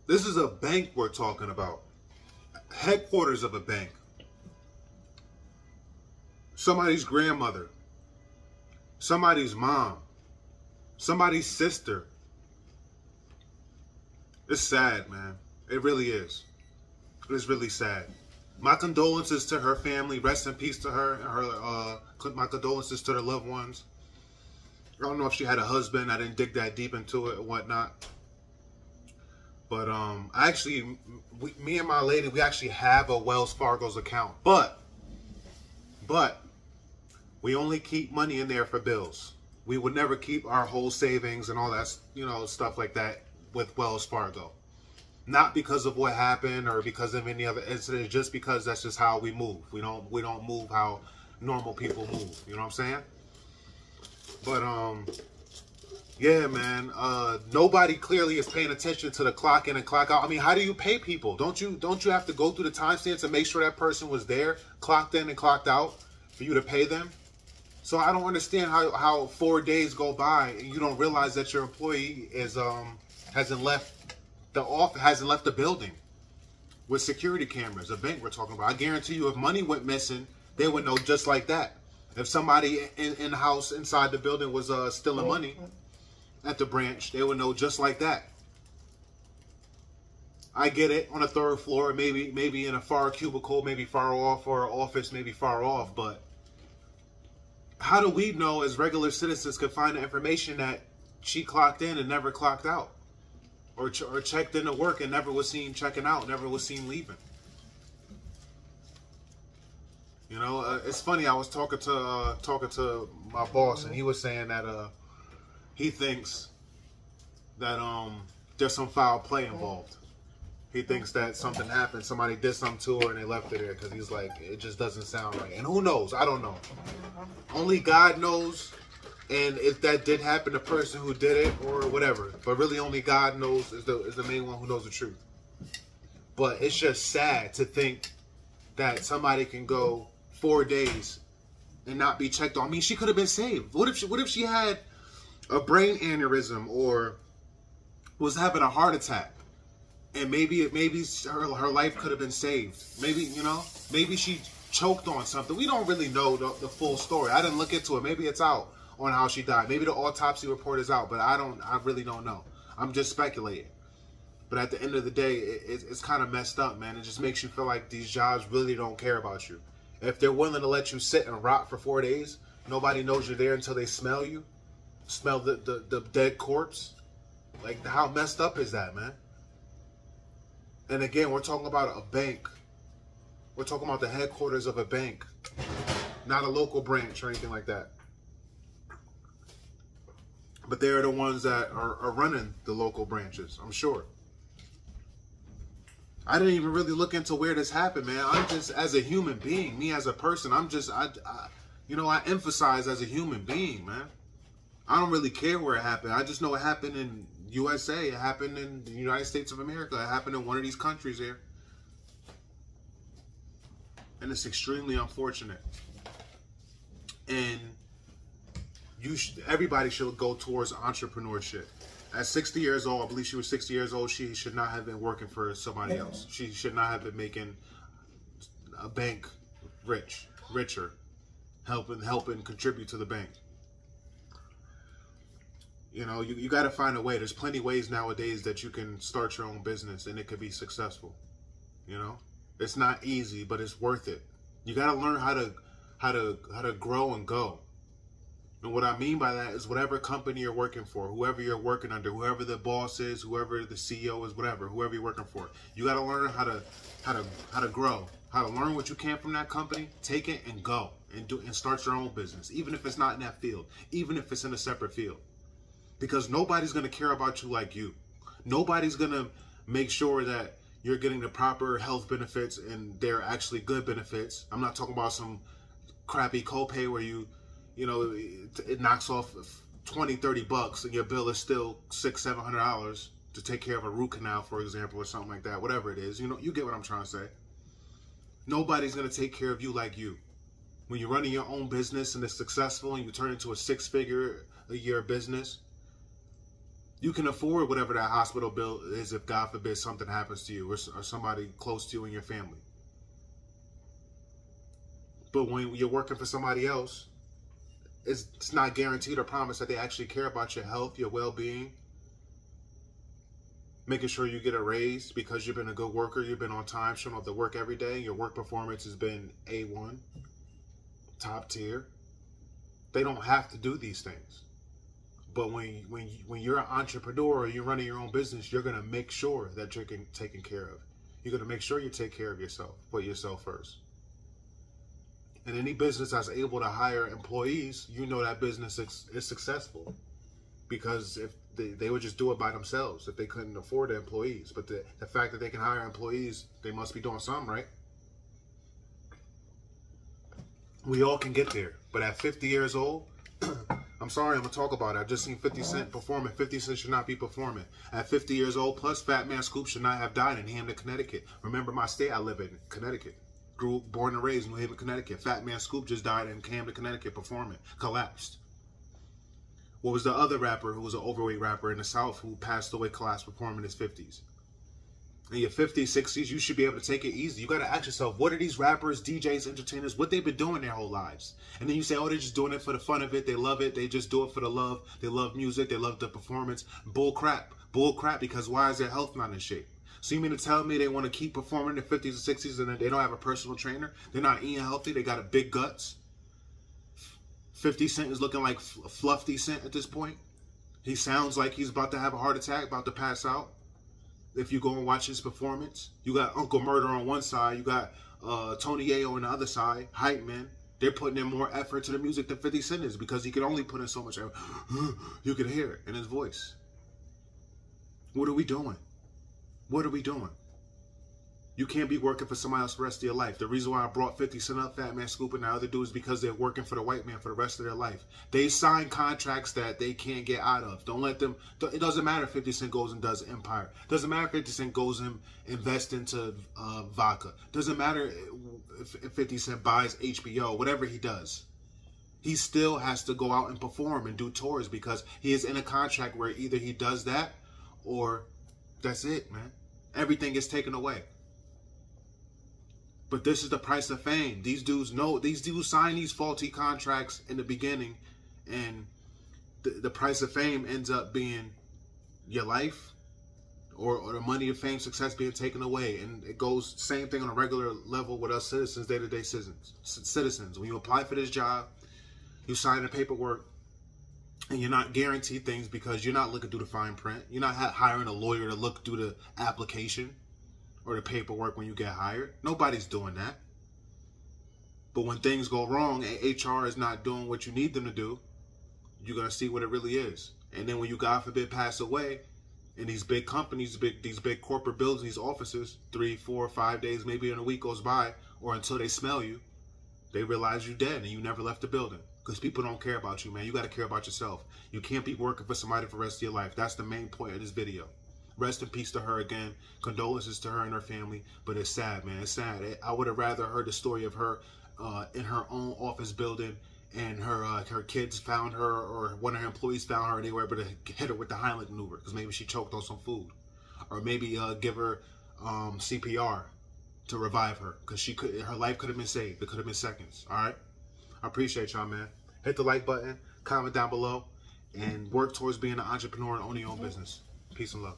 This is a bank we're talking about. Headquarters of a bank. Somebody's grandmother. Somebody's mom. Somebody's sister. It's sad, man. It really is. It's really sad. My condolences to her family. Rest in peace to her. My condolences to their loved ones. I don't know if she had a husband. I didn't dig that deep into it and whatnot. But me and my lady, we actually have a Wells Fargo's account. But we only keep money in there for bills. We would never keep our whole savings and all that, stuff like that with Wells Fargo. Not because of what happened or because of any other incident, just because that's just how we move. We don't move how normal people move. You know what I'm saying? But yeah, man. Nobody clearly is paying attention to the clock in and clock out. I mean, how do you pay people? Don't you have to go through the timestamps and make sure that person was there, clocked in and clocked out for you to pay them? So I don't understand how 4 days go by and you don't realize that your employee hasn't left the building with security cameras. A bank we're talking about. I guarantee you, if money went missing, they would know just like that. If somebody in the house inside the building was stealing money at the branch, they would know just like that. I get it, on a third floor, maybe in a far cubicle, maybe far off, or an office, maybe far off, but how do we know as regular citizens could find the information that she clocked in and never clocked out? Or checked into work and never was seen checking out, never was seen leaving? It's funny. I was talking to my boss, and he was saying that he thinks that there's some foul play involved. He thinks that something happened, somebody did something to her, and they left her there because he's like, it just doesn't sound right. And who knows? I don't know. Only God knows. And if that did happen, the person who did it or whatever, but really only God knows is the main one who knows the truth. But it's just sad to think that somebody can go 4 days and not be checked on. I mean, she could have been saved. What if she had a brain aneurysm or was having a heart attack, and maybe her life could have been saved. Maybe she choked on something. We don't really know the full story. I didn't look into it. Maybe it's out on how she died. Maybe the autopsy report is out, but I really don't know. I'm just speculating. But at the end of the day, it's kind of messed up, man. It just makes you feel like these jobs really don't care about you. If they're willing to let you sit and rot for 4 days, nobody knows you're there until they smell you, smell the dead corpse. Like, how messed up is that, man? And again, we're talking about a bank. We're talking about the headquarters of a bank, not a local branch or anything like that. But they're the ones that are running the local branches, I'm sure. I didn't even really look into where this happened, man. I'm just, as a human being, me as a person, I emphasize as a human being, man. I don't really care where it happened. I just know it happened in USA. It happened in the United States of America. It happened in one of these countries here. And it's extremely unfortunate. And everybody should go towards entrepreneurship. At 60 years old, I believe she was 60 years old, she should not have been working for somebody else. She should not have been making a bank richer, helping contribute to the bank. You got to find a way. There's plenty of ways nowadays that you can start your own business and it could be successful. It's not easy, but it's worth it. You got to learn how to grow and go. And what I mean by that is whatever company you're working for, whoever you're working under, whoever the boss is, whoever the CEO is, whoever you're working for, you got to learn how to grow, how to learn what you can from that company, take it and go and start your own business, even if it's not in that field, even if it's in a separate field, because nobody's going to care about you like you. Nobody's going to make sure that you're getting the proper health benefits and they're actually good benefits. I'm not talking about some crappy copay where it knocks off 20, 30 bucks and your bill is still $600-700 to take care of a root canal, for example, or something like that. Whatever it is, you get what I'm trying to say. Nobody's going to take care of you like you. When you're running your own business and it's successful and you turn into a 6-figure a year business, You can afford whatever that hospital bill is if, God forbid, something happens to you or somebody close to you in your family. But when you're working for somebody else, it's not guaranteed or promised that they actually care about your health, your well-being, making sure you get a raise because you've been a good worker, you've been on time, showing up to work every day, your work performance has been A1, top tier. They don't have to do these things. But when you're an entrepreneur or you're running your own business, you're going to make sure that you're taken care of. You're going to make sure you take care of yourself, put yourself first. And any business that's able to hire employees, you know that business is successful. Because if they would just do it by themselves if they couldn't afford the employees. But the fact that they can hire employees, they must be doing something right. We all can get there. But at 50 years old, I'm sorry, I'm going to talk about it. I've just seen 50 Cent performing. 50 Cent should not be performing. At 50 years old plus, Fat Man Scoop should not have died in Hampton, Connecticut. Remember my state I live in, Connecticut. Born and raised in New Haven, Connecticut. Fat Man Scoop just died in Hampton, Connecticut performing. Collapsed. What was the other rapper who was an overweight rapper in the South who passed away, collapsed, performing in his 50s? In your 50s, 60s, you should be able to take it easy. You got to ask yourself, what are these rappers, DJs, entertainers, what they've been doing their whole lives? And then you say, oh, they're just doing it for the fun of it. They love it. They just do it for the love. They love music. They love the performance. Bull crap. Bull crap, because why is their health not in shape? So you mean to tell me they want to keep performing in their 50s and 60s and they don't have a personal trainer? They're not eating healthy. They got a big guts. 50 Cent is looking like Fluffy Cent at this point. He sounds like he's about to have a heart attack, about to pass out. If you go and watch his performance, you got Uncle Murder on one side, you got Tony Yayo on the other side, hype man. They're putting in more effort to the music than 50 Cent is because he can only put in so much effort. You can hear it in his voice. What are we doing? What are we doing? You can't be working for somebody else the rest of your life. The reason why I brought 50 Cent up, Fat Man Scoop, and the other dudes is because they're working for the white man for the rest of their life. They sign contracts that they can't get out of. Don't let them. It doesn't matter if 50 Cent goes and does Empire. Doesn't matter if 50 Cent goes and invests into vodka. Doesn't matter if 50 Cent buys HBO, whatever he does. He still has to go out and perform and do tours because he is in a contract where either he does that or that's it, man. Everything is taken away. But this is the price of fame. These dudes know. These dudes sign these faulty contracts in the beginning, and the price of fame ends up being your life, or the money of fame, success being taken away. And it goes same thing on a regular level with us citizens, day-to-day citizens. When you apply for this job, you sign the paperwork, and you're not guaranteed things because you're not looking through the fine print. You're not hiring a lawyer to look through the application or the paperwork when you get hired. Nobody's doing that. But when things go wrong and HR is not doing what you need them to do, you're going to see what it really is. And then when you, God forbid, pass away, in these big companies, these big corporate buildings, these offices, 3, 4, 5 days, maybe in a week goes by, or until they smell you, they realize you're dead and you never left the building. Because people don't care about you, man. You got to care about yourself. You can't be working for somebody for the rest of your life. That's the main point of this video. Rest in peace to her again. Condolences to her and her family. But it's sad, man. It's sad. I would have rather heard the story of her in her own office building, and her kids found her, or one of her employees found her, and they were able to hit her with the Heimlich maneuver because maybe she choked on some food, or maybe give her CPR to revive her because her life could have been saved. It could have been seconds. All right. I appreciate y'all, man. Hit the like button, comment down below, and work towards being an entrepreneur and owning your own business. Peace and love.